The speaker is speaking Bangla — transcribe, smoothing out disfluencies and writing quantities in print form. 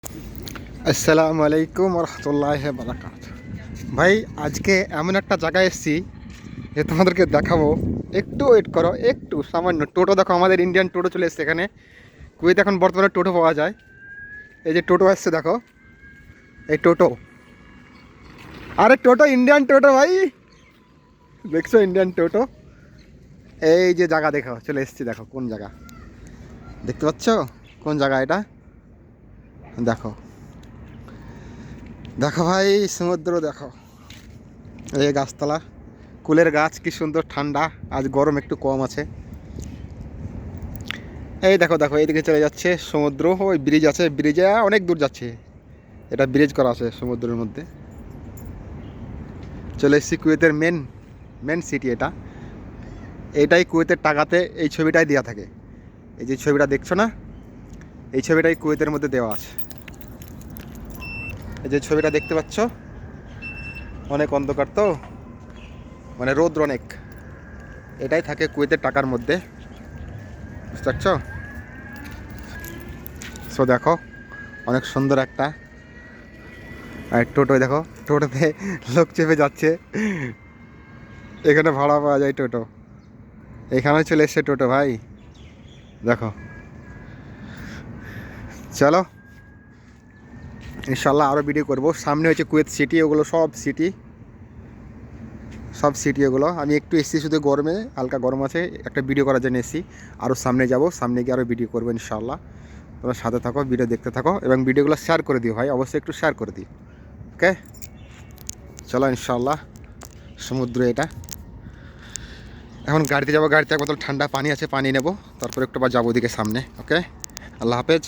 আসসালামু আলাইকুম রহমতুল্লাহি বারাকাতুহু। ভাই আজকে এমন একটা জায়গায় এসেছি যে তোমাদেরকে দেখাবো। একটু ওয়েট করো, একটু সামান্য। টোটো দেখো, আমাদের ইন্ডিয়ান টোটো চলে এসছে এখানে। কুয়েতে এখন বর্তমানে টোটো পাওয়া যায়। এই যে টোটো আসছে দেখো, এই টোটো। আরে টোটো, ইন্ডিয়ান টোটো ভাই, দেখছো ইন্ডিয়ান টোটো। এই যে জায়গা দেখো, চলে এসেছি। দেখো কোন জায়গা, দেখতে পাচ্ছ কোন জায়গা এটা? দেখো দেখো ভাই, সমুদ্র দেখো, এই গাছতলা, কুলের গাছ, কি সুন্দর ঠান্ডা। আজ গরম একটু কম আছে। এই দেখো দেখো, এইদিকে চলে যাচ্ছে সমুদ্র। ওই ব্রিজ আছে, ব্রিজে অনেক দূর যাচ্ছে। এটা ব্রিজ করা আছে সমুদ্রের মধ্যে। চলে এসেছি কুয়েতের মেন মেন সিটি এটা। এইটাই কুয়েতের টাকাতে এই ছবিটাই দেওয়া থাকে। এই যে ছবিটা দেখছো না, এই ছবিটাই কুয়েতের মধ্যে দেওয়া আছে। এই যে ছবিটা দেখতে পাচ্ছ, অনেক অন্ধকার তো, মানে রৌদ্র অনেক। এটাই থাকে কুয়েতের টাকার মধ্যে, বুঝতে পারছো? সো দেখো, অনেক সুন্দর একটা। আর টোটোয় দেখো, টোটোতে লোক চেপে যাচ্ছে। এখানে ভাড়া পাওয়া যায় টোটো। এখানে চলে এসছে টোটো ভাই, দেখো। চলো ইনশাল্লাহ আরও ভিডিও করব। সামনে হচ্ছে কুয়েত সিটি, ওগুলো সব সিটি, সব সিটি ওগুলো। আমি একটু এসেছি শুধু গরমে, হালকা গরম আছে, একটা ভিডিও করার জন্য এসেছি। আরও সামনে যাব, সামনে গিয়ে আরও ভিডিও করবো ইনশাল্লাহ। তোমরা সাথে থাকো, ভিডিও দেখতে থাকো, এবং ভিডিওগুলো শেয়ার করে দিও ভাই, অবশ্যই একটু শেয়ার করে দিও। ওকে, চলো ইনশাল্লাহ। সমুদ্র এটা। এখন গাড়িতে যাবো, গাড়িতে এক বোতল ঠান্ডা পানি আছে, পানি নেবো, তারপর একটু আবার যাবো ওদিকে সামনে। ওকে, আল্লাহ হাফেজ।